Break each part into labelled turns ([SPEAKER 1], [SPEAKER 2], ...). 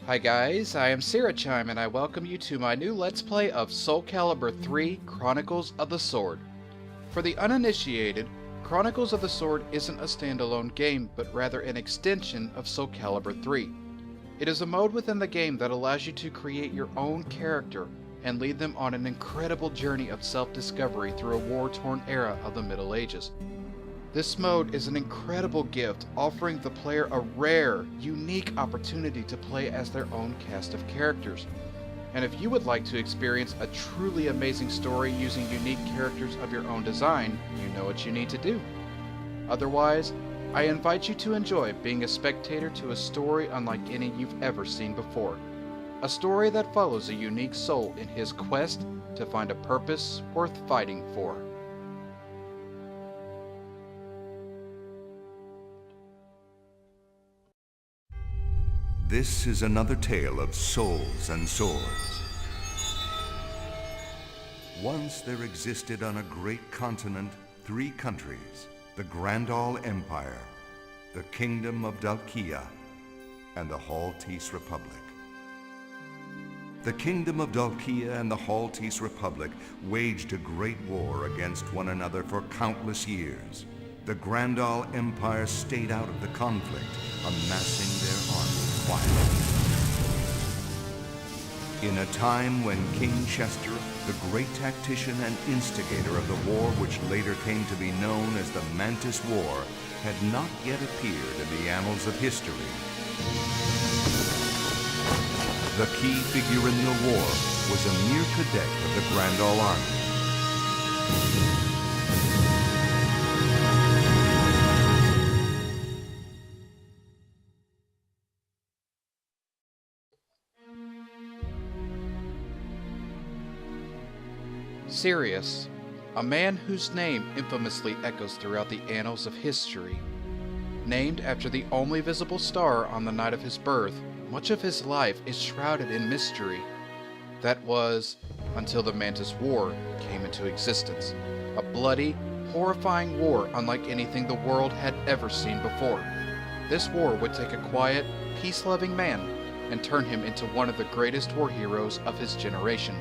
[SPEAKER 1] Hi guys, I am Syrachime and I welcome you to my new Let's Play of Soul Calibur 3 Chronicles of the Sword. For the uninitiated, Chronicles of the Sword isn't a standalone game, but rather an extension of Soul Calibur 3. It is a mode within the game that allows you to create your own character and lead them on an incredible journey of self-discovery through a war-torn era of the Middle Ages. This mode is an incredible gift, offering the player a rare, unique opportunity to play as their own cast of characters. And if you would like to experience a truly amazing story using unique characters of your own design, you know what you need to do. Otherwise, I invite you to enjoy being a spectator to a story unlike any you've ever seen before. A story that follows a unique soul in his quest to find a purpose worth fighting for.
[SPEAKER 2] This is another tale of souls and swords. Once there existed on a great continent 3 countries, the Grandall Empire, the Kingdom of Dalkia, and the Haltese Republic. The Kingdom of Dalkia and the Haltese Republic waged a great war against one another for countless years. The Grandall Empire stayed out of the conflict, amassing their army quietly. In a time when King Chester, the great tactician and instigator of the war which later came to be known as the Mantis War, had not yet appeared in the annals of history. The key figure in the war was a mere cadet of the Grandall army.
[SPEAKER 1] Sirius, a man whose name infamously echoes throughout the annals of history. Named after the only visible star on the night of his birth, much of his life is shrouded in mystery. That was, until the Mantis War came into existence. A bloody, horrifying war unlike anything the world had ever seen before. This war would take a quiet, peace-loving man and turn him into one of the greatest war heroes of his generation.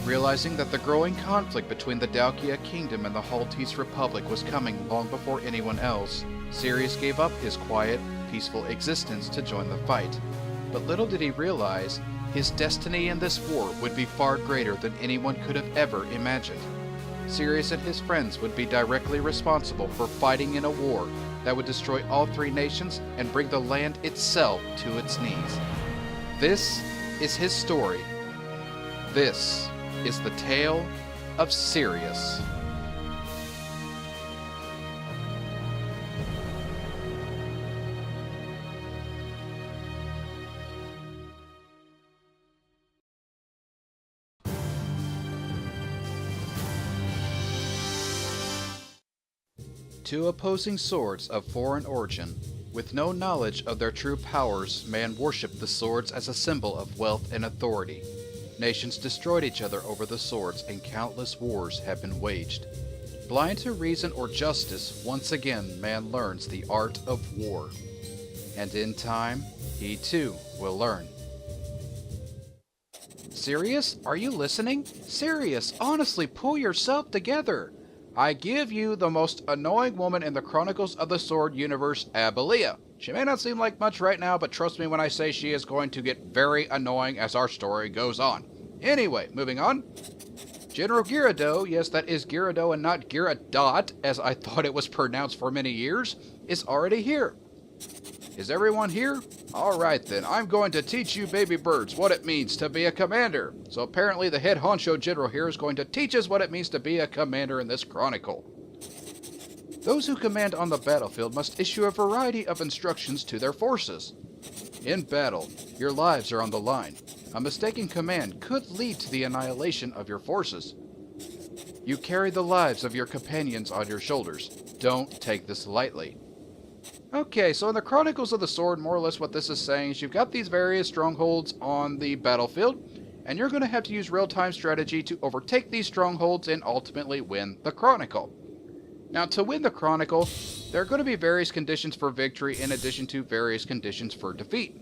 [SPEAKER 1] Realizing that the growing conflict between the Dalkia Kingdom and the Haltese Republic was coming long before anyone else, Sirius gave up his quiet, peaceful existence to join the fight. But little did he realize, his destiny in this war would be far greater than anyone could have ever imagined. Sirius and his friends would be directly responsible for fighting in a war that would destroy all 3 nations and bring the land itself to its knees. This is his story. This is the tale of Sirius. Two opposing swords of foreign origin, with no knowledge of their true powers, man worshipped the swords as a symbol of wealth and authority. Nations destroyed each other over the swords, and countless wars have been waged. Blind to reason or justice, once again man learns the art of war. And in time, he too will learn. Sirius, are you listening? Sirius, honestly, pull yourself together. I give you the most annoying woman in the Chronicles of the Sword universe, Abelia. She may not seem like much right now, but trust me when I say she is going to get very annoying as our story goes on. Anyway, moving on. General Gyarados, yes, that is Gyarados and not Gyarados, as I thought it was pronounced for many years, is already here. Is everyone here? Alright then, I'm going to teach you baby birds what it means to be a commander. So apparently the head honcho general here is going to teach us what it means to be a commander in this chronicle. Those who command on the battlefield must issue a variety of instructions to their forces. In battle, your lives are on the line. A mistaken command could lead to the annihilation of your forces. You carry the lives of your companions on your shoulders. Don't take this lightly. Okay, so in the Chronicles of the Sword, more or less what this is saying is you've got these various strongholds on the battlefield, and you're going to have to use real-time strategy to overtake these strongholds and ultimately win the Chronicle. Now, to win the Chronicle, there are going to be various conditions for victory in addition to various conditions for defeat.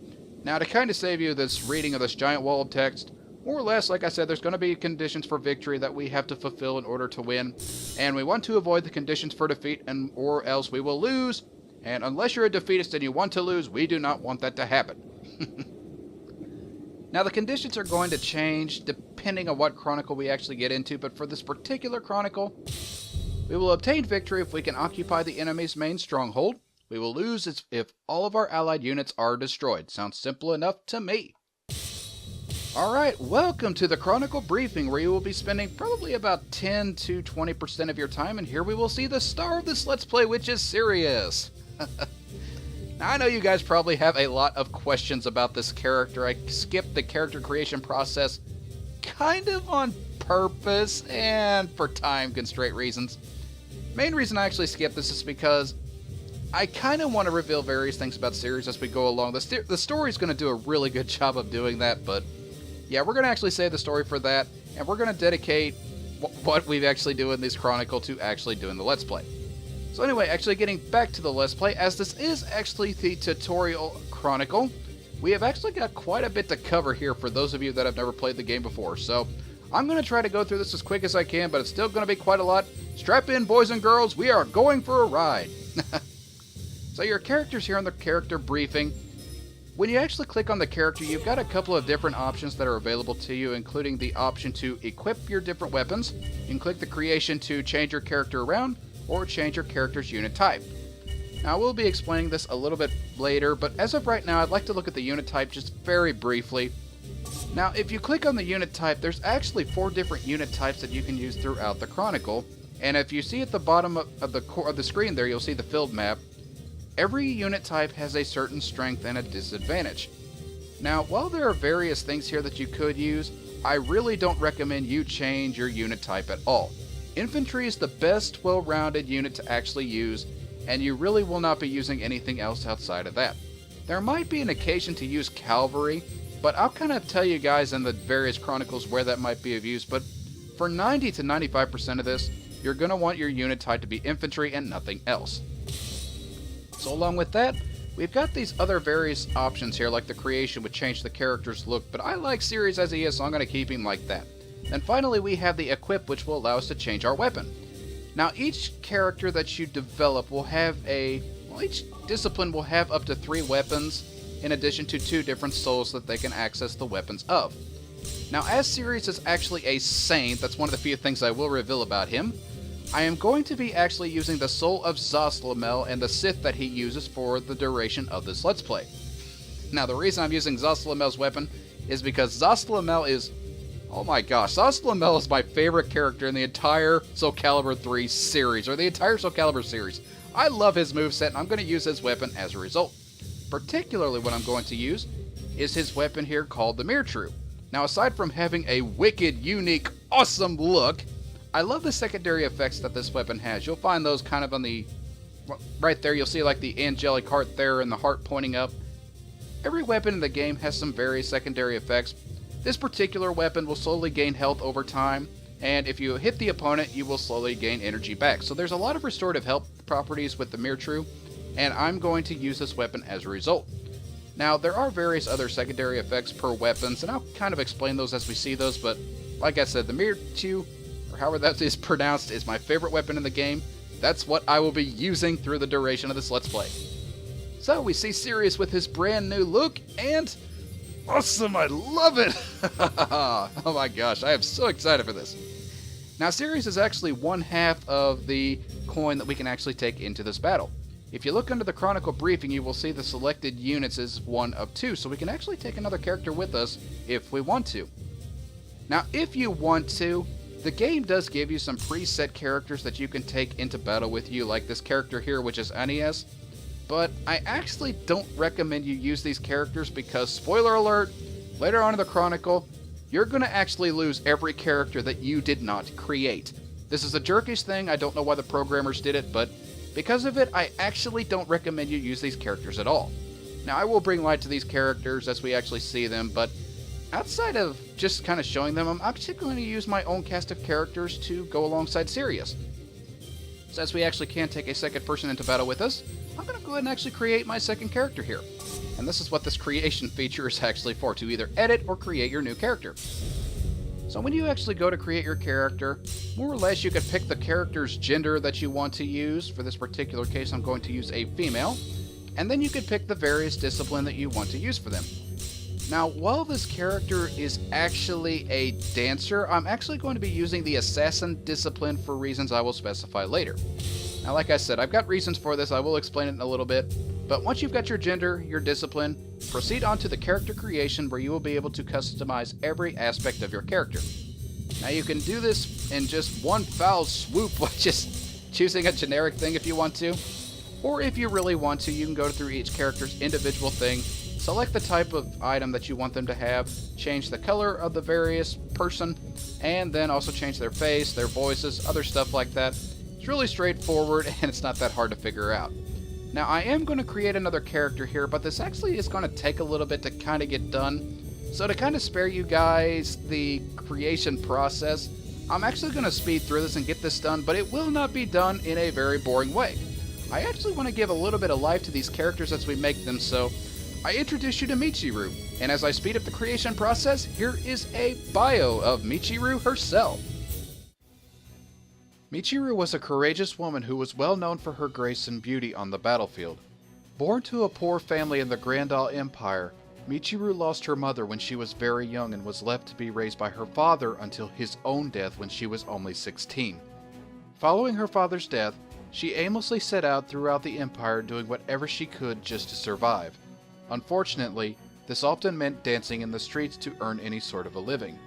[SPEAKER 1] Now, to kind of save you this reading of this giant wall of text, more or less, like I said, there's going to be conditions for victory that we have to fulfill in order to win, and we want to avoid the conditions for defeat, or else we will lose, and unless you're a defeatist and you want to lose, we do not want that to happen. Now, the conditions are going to change depending on what Chronicle we actually get into, but for this particular Chronicle, we will obtain victory if we can occupy the enemy's main stronghold. We will lose if all of our allied units are destroyed. Sounds simple enough to me. Alright, welcome to the Chronicle Briefing, where you will be spending probably about 10 to 20% of your time, and here we will see the star of this Let's Play, which is Sirius. Now, I know you guys probably have a lot of questions about this character. I skipped the character creation process kind of on purpose and for time constraint reasons. Main reason I actually skipped this is because I kind of want to reveal various things about Sirius as we go along. The story's going to do a really good job of doing that, but yeah, we're going to actually save the story for that, and we're going to dedicate what we've actually do in this Chronicle to actually doing the Let's Play. So anyway, actually getting back to the Let's Play, as this is actually the tutorial Chronicle, we have actually got quite a bit to cover here for those of you that have never played the game before. So I'm going to try to go through this as quick as I can, but it's still going to be quite a lot. Strap in, boys and girls, we are going for a ride. So your characters here on the character briefing. When you actually click on the character, you've got a couple of different options that are available to you, including the option to equip your different weapons. You can click the creation to change your character around, or change your character's unit type. Now, I will be explaining this a little bit later, but as of right now, I'd like to look at the unit type just very briefly. Now, if you click on the unit type, there's actually 4 different unit types that you can use throughout the Chronicle, and if you see at the bottom of the screen there, you'll see the field map. Every unit type has a certain strength and a disadvantage. Now, while there are various things here that you could use, I really don't recommend you change your unit type at all. Infantry is the best well-rounded unit to actually use, and you really will not be using anything else outside of that. There might be an occasion to use cavalry, but I'll kind of tell you guys in the various Chronicles where that might be of use, but for 90 to 95% of this, you're going to want your unit type to be infantry and nothing else. So along with that, we've got these other various options here, like the creation would change the character's look, but I like Sirius as he is, so I'm going to keep him like that. And finally, we have the equip, which will allow us to change our weapon. Now, each character that you develop will have each discipline will have up to 3 weapons, in addition to 2 different souls that they can access the weapons of. Now, as Sirius is actually a saint, that's one of the few things I will reveal about him, I am going to be actually using the soul of Zoslamel and the Sith that he uses for the duration of this Let's Play. Now, the reason I'm using Zoslamel's weapon is because Zoslamel is... oh my gosh, Zoslamel is my favorite character in the entire Soul Calibur 3 series, or the entire Soul Calibur series. I love his moveset, and I'm going to use his weapon as a result. Particularly what I'm going to use is his weapon here called the Michiru. Now, aside from having a wicked, unique, awesome look, I love the secondary effects that this weapon has. You'll find those kind of on the... right there, you'll see like the angelic heart there and the heart pointing up. Every weapon in the game has some various secondary effects. This particular weapon will slowly gain health over time, and if you hit the opponent, you will slowly gain energy back. So there's a lot of restorative health properties with the Michiru, and I'm going to use this weapon as a result. Now, there are various other secondary effects per weapons, and I'll kind of explain those as we see those, but like I said, the Michiru, or however that is pronounced, is my favorite weapon in the game. That's what I will be using through the duration of this Let's Play. So we see Sirius with his brand new look, and... awesome, I love it! Oh my gosh, I am so excited for this. Now, Sirius is actually 1/2 of the coin that we can actually take into this battle. If you look under the Chronicle briefing, you will see the selected units is 1 of 2, so we can actually take another character with us if we want to. Now, if you want to, the game does give you some preset characters that you can take into battle with you, like this character here, which is Anies. But I actually don't recommend you use these characters because, spoiler alert, later on in the Chronicle, you're going to actually lose every character that you did not create. This is a jerkish thing, I don't know why the programmers did it, but because of it, I actually don't recommend you use these characters at all. Now, I will bring light to these characters as we actually see them, but outside of just kind of showing them, I'm actually going to use my own cast of characters to go alongside Sirius. Since we actually can't take a second person into battle with us, I'm going to go ahead and actually create my second character here. And this is what this creation feature is actually for, to either edit or create your new character. So when you actually go to create your character, more or less you can pick the character's gender that you want to use. For this particular case, I'm going to use a female. And then you can pick the various discipline that you want to use for them. Now, while this character is actually a dancer, I'm actually going to be using the assassin discipline for reasons I will specify later. Now, like I said, I've got reasons for this. I will explain it in a little bit. But once you've got your gender, your discipline, proceed on to the character creation where you will be able to customize every aspect of your character. Now, you can do this in just one foul swoop by just choosing a generic thing if you want to. Or if you really want to, you can go through each character's individual thing, select the type of item that you want them to have, change the color of the various person, and then also change their face, their voices, other stuff like that. It's really straightforward and it's not that hard to figure out. Now, I am going to create another character here, but this actually is going to take a little bit to kind of get done. So to kind of spare you guys the creation process, I'm actually going to speed through this and get this done, but it will not be done in a very boring way. I actually want to give a little bit of life to these characters as we make them, so I introduce you to Michiru, and as I speed up the creation process, here is a bio of Michiru herself. Michiru was a courageous woman who was well known for her grace and beauty on the battlefield. Born to a poor family in the Grandall Empire, Michiru lost her mother when she was very young and was left to be raised by her father until his own death when she was only 16. Following her father's death, she aimlessly set out throughout the empire doing whatever she could just to survive. Unfortunately, this often meant dancing in the streets to earn any sort of a living.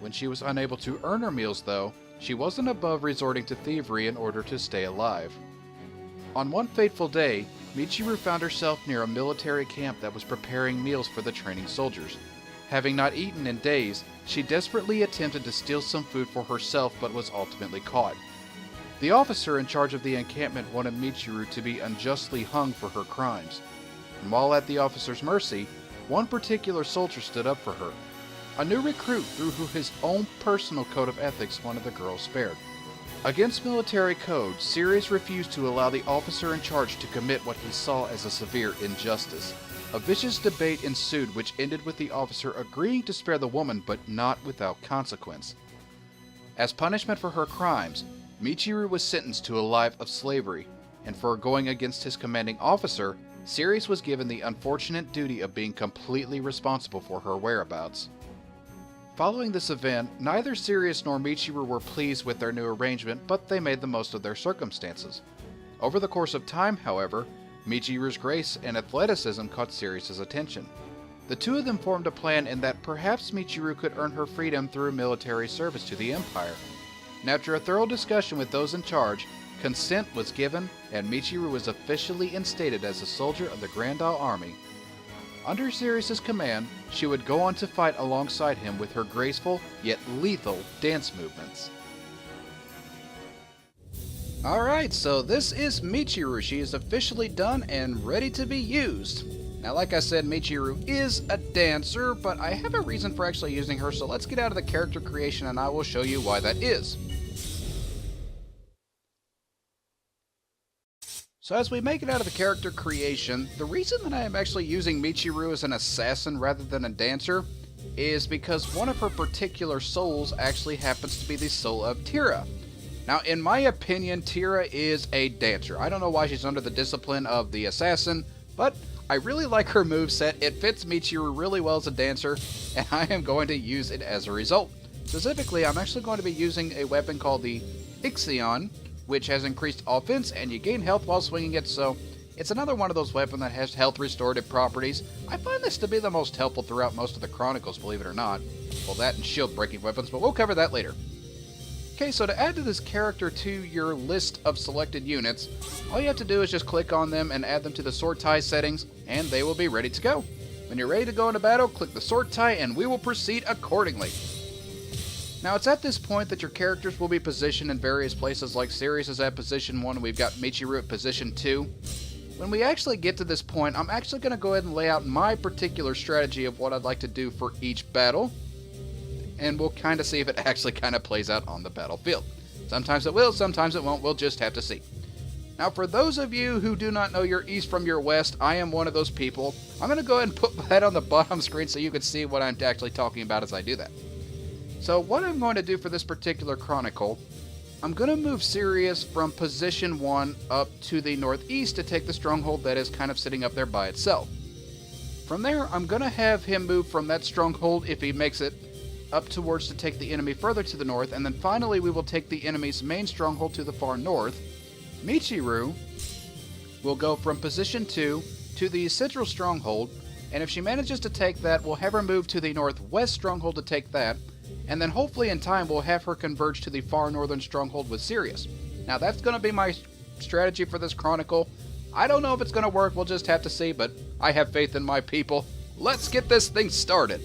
[SPEAKER 1] When she was unable to earn her meals, though, she wasn't above resorting to thievery in order to stay alive. On one fateful day, Michiru found herself near a military camp that was preparing meals for the training soldiers. Having not eaten in days, she desperately attempted to steal some food for herself but was ultimately caught. The officer in charge of the encampment wanted Michiru to be unjustly hung for her crimes. And while at the officer's mercy, one particular soldier stood up for her. A new recruit through who his own personal code of ethics wanted the girl spared. Against military code, Sirius refused to allow the officer in charge to commit what he saw as a severe injustice. A vicious debate ensued which ended with the officer agreeing to spare the woman but not without consequence. As punishment for her crimes, Michiru was sentenced to a life of slavery, and for going against his commanding officer, Sirius was given the unfortunate duty of being completely responsible for her whereabouts. Following this event, neither Sirius nor Michiru were pleased with their new arrangement, but they made the most of their circumstances. Over the course of time, however, Michiru's grace and athleticism caught Sirius's attention. The two of them formed a plan in that perhaps Michiru could earn her freedom through military service to the Empire. And after a thorough discussion with those in charge, consent was given and Michiru was officially instated as a soldier of the Grandall Army. Under Sirius's command, she would go on to fight alongside him with her graceful yet lethal dance movements. Alright, so this is Michiru. She is officially done and ready to be used. Now, like I said, Michiru is a dancer, but I have a reason for actually using her, so let's get out of the character creation and I will show you why that is. So as we make it out of the character creation, the reason that I am actually using Michiru as an assassin rather than a dancer is because one of her particular souls actually happens to be the soul of Tira. Now, in my opinion, Tira is a dancer. I don't know why she's under the discipline of the assassin, but I really like her moveset. It fits Michiru really well as a dancer, and I am going to use it as a result. Specifically, I'm actually going to be using a weapon called the Ixion, which has increased offense, and you gain health while swinging it, so it's another one of those weapons that has health restorative properties. I find this to be the most helpful throughout most of the Chronicles, believe it or not. Well, that and shield breaking weapons, but we'll cover that later. Okay, so to add to this character to your list of selected units, all you have to do is just click on them and add them to the sword tie settings, and they will be ready to go. When you're ready to go into battle, click the sword tie and we will proceed accordingly. Now, it's at this point that your characters will be positioned in various places, like Sirius is at position 1, and we've got Michiru at position 2. When we actually get to this point, I'm actually going to go ahead and lay out my particular strategy of what I'd like to do for each battle, and we'll kind of see if it actually kind of plays out on the battlefield. Sometimes it will, sometimes it won't. We'll just have to see. Now, for those of you who do not know your east from your west, I am one of those people. I'm going to go ahead and put that on the bottom screen so you can see what I'm actually talking about as I do that. So what I'm going to do for this particular chronicle, I'm going to move Sirius from position 1 up to the northeast to take the stronghold that is kind of sitting up there by itself. From there, I'm going to have him move from that stronghold, if he makes it, up towards to take the enemy further to the north, and then finally we will take the enemy's main stronghold to the far north. Michiru will go from position 2 to the central stronghold, and if she manages to take that, we'll have her move to the northwest stronghold to take that, and then hopefully in time we'll have her converge to the far northern stronghold with Sirius. Now that's going to be my strategy for this chronicle. I don't know if it's going to work, we'll just have to see, but I have faith in my people. Let's get this thing started.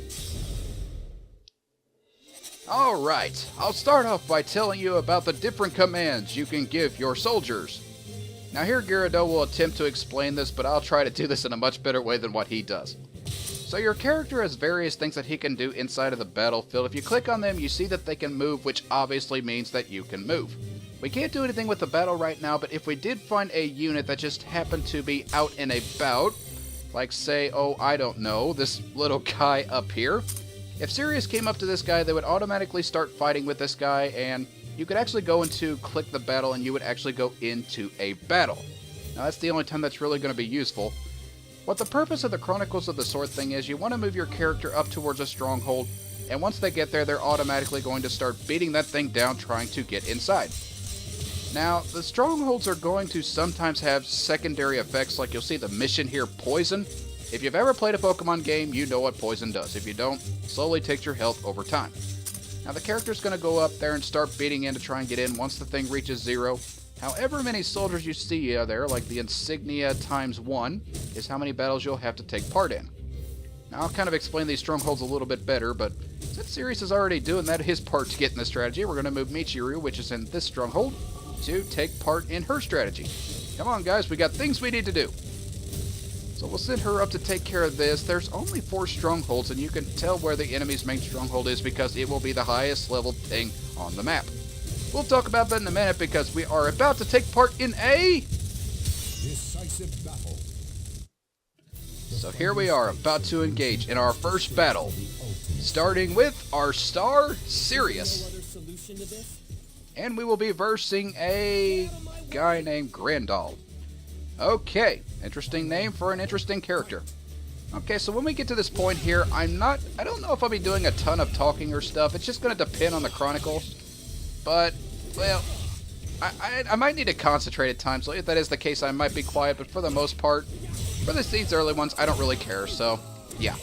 [SPEAKER 1] Alright, I'll start off by telling you about the different commands you can give your soldiers. Now here Gyarados will attempt to explain this, but I'll try to do this in a much better way than what he does. So your character has various things that he can do inside of the battlefield. If you click on them, you see that they can move, which obviously means that you can move. We can't do anything with the battle right now, but if we did find a unit that just happened to be out and about, like say, oh, I don't know, this little guy up here, if Sirius came up to this guy, they would automatically start fighting with this guy, and you could actually go into click the battle, and you would actually go into a battle. Now that's the only time that's really going to be useful. What the purpose of the Chronicles of the Sword thing is, you want to move your character up towards a stronghold, and once they get there, they're automatically going to start beating that thing down trying to get inside. Now, the strongholds are going to sometimes have secondary effects, like you'll see the mission here, Poison. If you've ever played a Pokemon game, you know what Poison does. If you don't, slowly takes your health over time. Now the character's going to go up there and start beating in to try and get in once the thing reaches 0. However many soldiers you see there, like the insignia times 1, is how many battles you'll have to take part in. Now I'll kind of explain these strongholds a little bit better, but since Sirius is already doing that his part to get in the strategy, we're going to move Michiru, which is in this stronghold, to take part in her strategy. Come on guys, we got things we need to do. So we'll send her up to take care of this. There's only 4 strongholds, and you can tell where the enemy's main stronghold is because it will be the highest level thing on the map. We'll talk about that in a minute because we are about to take part in a decisive battle. So here we are about to engage in our first battle, starting with our star, Sirius. And we will be versing a guy named Grandall. Okay, interesting name for an interesting character. Okay, so when we get to this point here, I don't know if I'll be doing a ton of talking or stuff. It's just going to depend on the Chronicles. But, well, I might need to concentrate at times, so if that is the case, I might be quiet, but for the most part, for these early ones, I don't really care, so, yeah.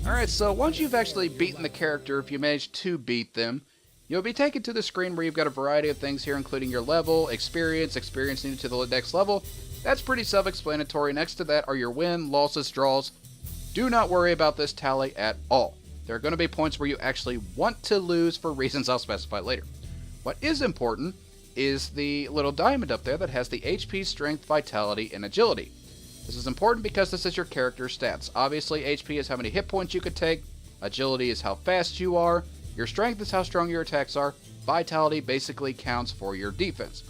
[SPEAKER 1] Alright, so once you've actually beaten the character, if you manage to beat them, you'll be taken to the screen where you've got a variety of things here, including your level, experience needed to the next level. That's pretty self-explanatory. Next to that are your win, losses, draws. Do not worry about this tally at all. There are going to be points where you actually want to lose for reasons I'll specify later. What is important is the little diamond up there that has the HP, strength, vitality, and agility. This is important because this is your character's stats. Obviously, HP is how many hit points you could take, agility is how fast you are, your strength is how strong your attacks are, vitality basically counts for your defense.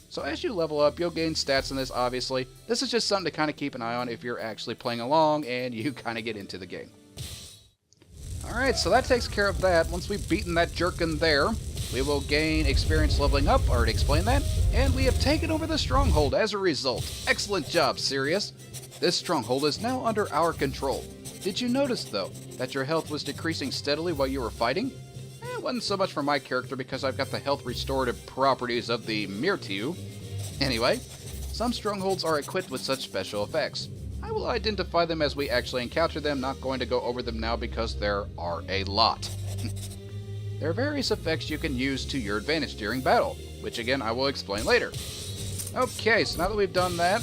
[SPEAKER 1] So as you level up, you'll gain stats in this, obviously. This is just something to kind of keep an eye on if you're actually playing along and you kind of get into the game. Alright, so that takes care of that. Once we've beaten that jerkin there, we will gain experience leveling up, already explained that, and we have taken over the stronghold as a result. Excellent job, Sirius. This stronghold is now under our control. Did you notice, though, that your health was decreasing steadily while you were fighting? It wasn't so much for my character because I've got the health restorative properties of the Michiru. Anyway, some strongholds are equipped with such special effects. I will identify them as we actually encounter them, not going to go over them now because there are a lot. There are various effects you can use to your advantage during battle, which again I will explain later. Okay, so now that we've done that,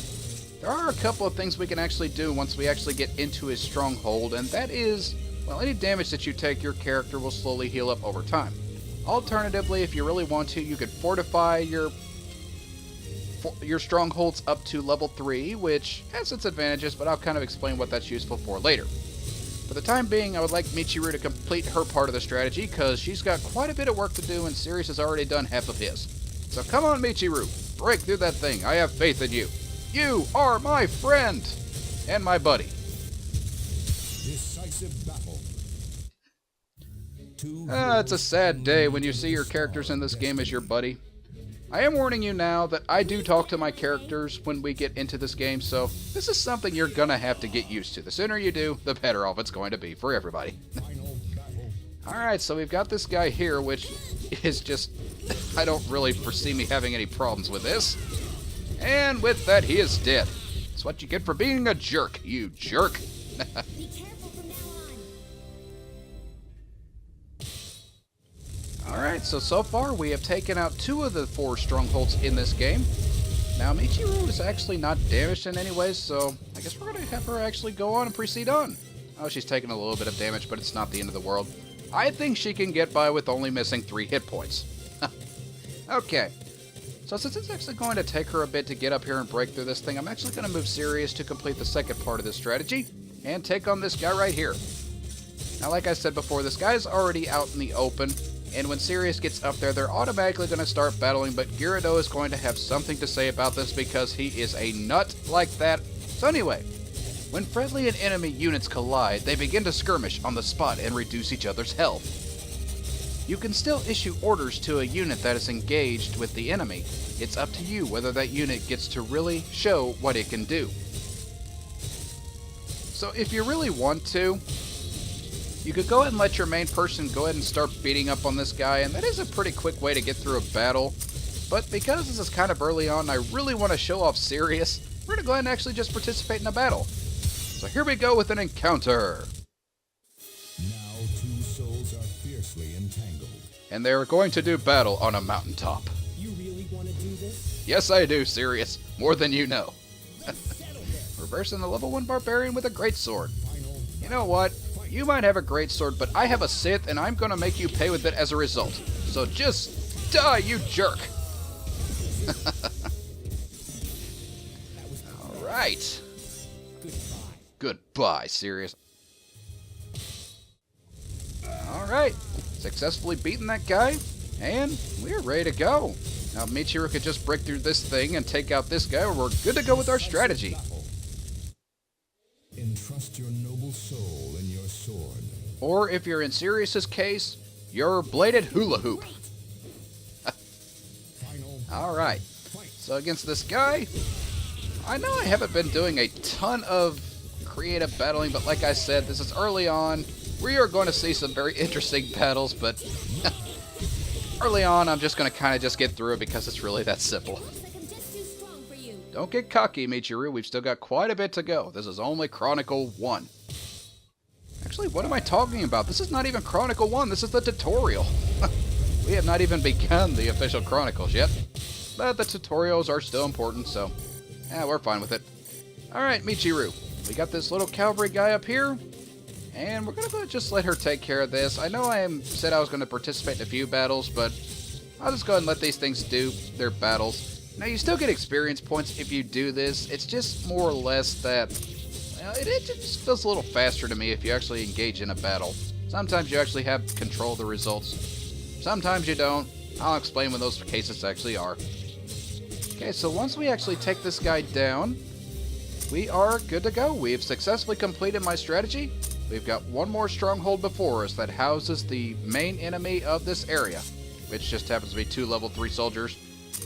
[SPEAKER 1] there are a couple of things we can actually do once we actually get into his stronghold, and that is, well, any damage that you take, your character will slowly heal up over time. Alternatively, if you really want to, you could fortify your strongholds up to level 3, which has its advantages, but I'll kind of explain what that's useful for later. For the time being, I would like Michiru to complete her part of the strategy, because she's got quite a bit of work to do and Sirius has already done half of his. So come on, Michiru, break through that thing. I have faith in you. You are my friend and my buddy.
[SPEAKER 3] Decisive battle.
[SPEAKER 1] It's a sad day when you see your characters in this game as your buddy. I am warning you now that I do talk to my characters when we get into this game, so this is something you're gonna have to get used to. The sooner you do, the better off it's going to be for everybody. Alright, so we've got this guy here, which is just... I don't really foresee me having any problems with this. And with that, he is dead. That's what you get for being a jerk, you jerk.
[SPEAKER 4] Be careful from now on.
[SPEAKER 1] Alright, so far we have taken out 2 of the 4 strongholds in this game. Now, Michiru is actually not damaged in any way, so I guess we're going to have her actually go on and proceed on. Oh, she's taking a little bit of damage, but it's not the end of the world. I think she can get by with only missing 3 hit points. Okay. So since it's actually going to take her a bit to get up here and break through this thing, I'm actually going to move Sirius to complete the second part of this strategy and take on this guy right here. Now, like I said before, this guy's already out in the open, and when Sirius gets up there, they're automatically going to start battling, but Gyarados is going to have something to say about this because he is a nut like that. So anyway, when friendly and enemy units collide, they begin to skirmish on the spot and reduce each other's health. You can still issue orders to a unit that is engaged with the enemy. It's up to you whether that unit gets to really show what it can do. So if you really want to, you could go ahead and let your main person go ahead and start beating up on this guy, and that is a pretty quick way to get through a battle. But because this is kind of early on, I really want to show off Sirius, we're going to go ahead and actually just participate in a battle. So here we go with an encounter.
[SPEAKER 3] Now 2 souls are fiercely entangled.
[SPEAKER 1] And they're going to do battle on a mountaintop.
[SPEAKER 5] You really want to do this?
[SPEAKER 1] Yes, I do, Sirius. More than you know.
[SPEAKER 5] Let's settle this.
[SPEAKER 1] Reversing the level 1 barbarian with a greatsword. You know what? You might have a greatsword, but I have a Sith, and I'm going to make you pay with it as a result. So just die, you jerk. Alright.
[SPEAKER 5] Goodbye.
[SPEAKER 1] Goodbye, Sirius. Alright. Successfully beaten that guy, and we're ready to go. Now, Michiru could just break through this thing and take out this guy, or we're good to go with our strategy.
[SPEAKER 3] Entrust your noble soul in your sword.
[SPEAKER 1] Or, if you're in Sirius's case, your bladed hula hoop. Alright, so against this guy, I know I haven't been doing a ton of creative battling, but like I said, this is early on. We are going to see some very interesting battles, but early on, I'm just going to kind of just get through it because it's really that simple.
[SPEAKER 4] Looks like I'm just too strong for you.
[SPEAKER 1] Don't get cocky, Michiru. We've still got quite a bit to go. This is only Chronicle 1. Actually, what am I talking about? This is not even Chronicle 1. This is the tutorial. We have not even begun the official Chronicles yet. But the tutorials are still important, so yeah, we're fine with it. Alright, Michiru. We got this little cavalry guy up here. And we're going to just let her take care of this. I know said I was going to participate in a few battles, but I'll just go ahead and let these things do their battles. Now, you still get experience points if you do this. It's just more or less that it just feels a little faster to me if you actually engage in a battle. Sometimes you actually have control of the results. Sometimes you don't. I'll explain when those cases actually are. Okay, so once we actually take this guy down, we are good to go. We have successfully completed my strategy. We've got one more stronghold before us that houses the main enemy of this area, which just happens to be 2 level 3 soldiers.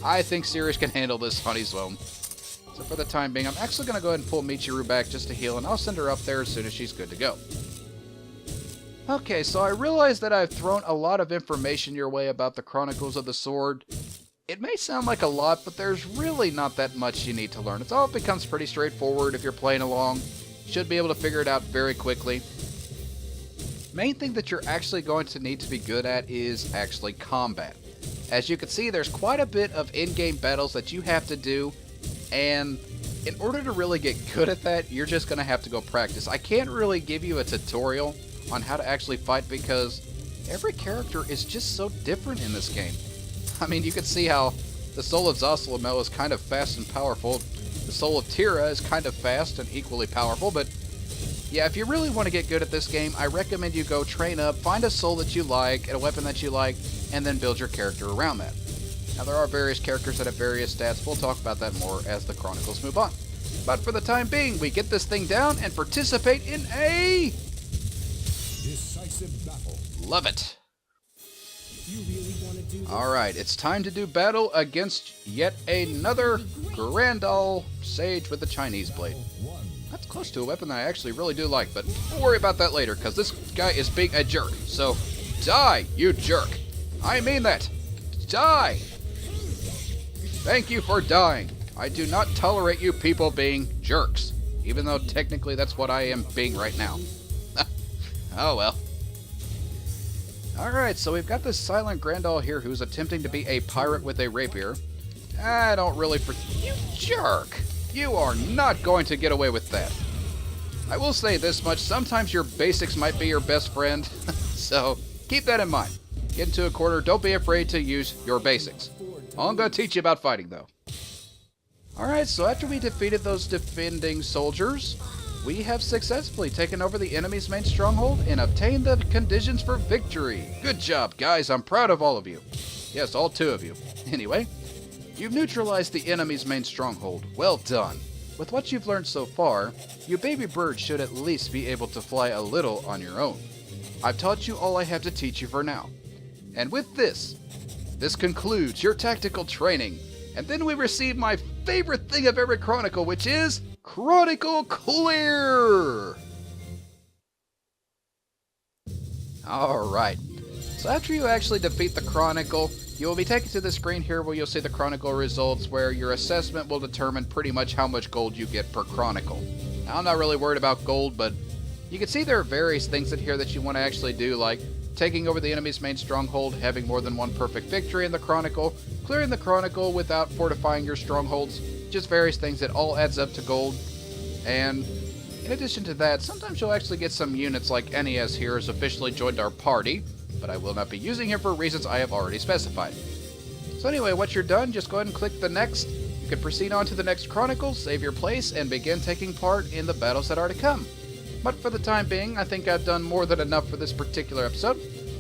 [SPEAKER 1] I think Sirius can handle this on his own. So for the time being, I'm actually going to go ahead and pull Michiru back just to heal, and I'll send her up there as soon as she's good to go. Okay, so I realize that I've thrown a lot of information your way about the Chronicles of the Sword. It may sound like a lot, but there's really not that much you need to learn. It becomes pretty straightforward if you're playing along. You should be able to figure it out very quickly. Main thing that you're actually going to need to be good at is actually combat. As you can see, there's quite a bit of in-game battles that you have to do, and in order to really get good at that, you're just going to have to go practice. I can't really give you a tutorial on how to actually fight because every character is just so different in this game. I mean, you can see how the soul of Zasalamel is kind of fast and powerful. The soul of Tira is kind of fast and equally powerful, but Yeah, if you really want to get good at this game, I recommend you go train up, find a soul that you like, and a weapon that you like, and then build your character around that. Now, there are various characters that have various stats. We'll talk about that more as the Chronicles move on. But for the time being, we get this thing down and participate in a...
[SPEAKER 3] Decisive battle.
[SPEAKER 1] Love it.
[SPEAKER 5] You really want to do this?
[SPEAKER 1] Alright, it's time to do battle against yet another Grandall Sage with the Chinese blade.
[SPEAKER 3] One.
[SPEAKER 1] That's close to a weapon that I actually really do like, but we'll worry about that later, because this guy is being a jerk. So, die, you jerk. I mean that. Die. Thank you for dying. I do not tolerate you people being jerks, even though technically that's what I am being right now. Oh well. Alright, so we've got this silent Grandall here who's attempting to be a pirate with a rapier. I don't really You jerk! You are not going to get away with that. I will say this much, sometimes your basics might be your best friend, so keep that in mind. Get into a corner, don't be afraid to use your basics. I'm going to teach you about fighting, though. Alright, so after we defeated those defending soldiers, we have successfully taken over the enemy's main stronghold and obtained the conditions for victory. Good job, guys. I'm proud of all of you. Yes, all 2 of you. Anyway, you've neutralized the enemy's main stronghold. Well done. With what you've learned so far, you baby bird should at least be able to fly a little on your own. I've taught you all I have to teach you for now. And with this concludes your tactical training. And then we receive my favorite thing of every Chronicle, which is Chronicle Clear! Alright, so after you actually defeat the Chronicle, you will be taken to the screen here where you'll see the Chronicle results, where your assessment will determine pretty much how much gold you get per Chronicle. Now, I'm not really worried about gold, but you can see there are various things in here that you want to actually do, like taking over the enemy's main stronghold, having more than one perfect victory in the Chronicle, clearing the Chronicle without fortifying your strongholds, just various things that all adds up to gold. And in addition to that, sometimes you'll actually get some units like NES here has officially joined our party, but I will not be using him for reasons I have already specified. So anyway, once you're done, just go ahead and click the next. You can proceed on to the next Chronicle, save your place, and begin taking part in the battles that are to come. But for the time being, I think I've done more than enough for this particular episode,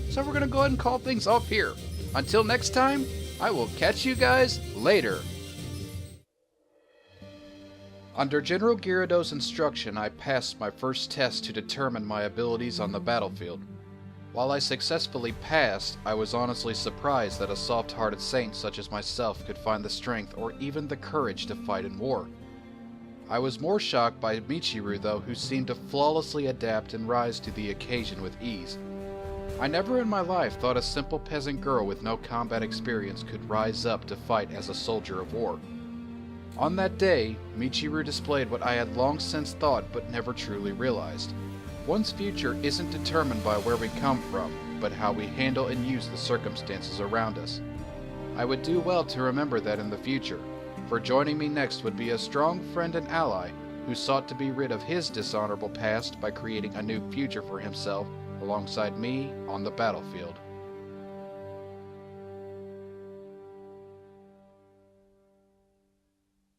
[SPEAKER 1] so we're going to go ahead and call things off here. Until next time, I will catch you guys later. Under General Gyarados' instruction, I passed my first test to determine my abilities on the battlefield. While I successfully passed, I was honestly surprised that a soft-hearted saint such as myself could find the strength or even the courage to fight in war. I was more shocked by Michiru, though, who seemed to flawlessly adapt and rise to the occasion with ease. I never in my life thought a simple peasant girl with no combat experience could rise up to fight as a soldier of war. On that day, Michiru displayed what I had long since thought but never truly realized. One's future isn't determined by where we come from, but how we handle and use the circumstances around us. I would do well to remember that in the future, for joining me next would be a strong friend and ally who sought to be rid of his dishonorable past by creating a new future for himself alongside me on the battlefield.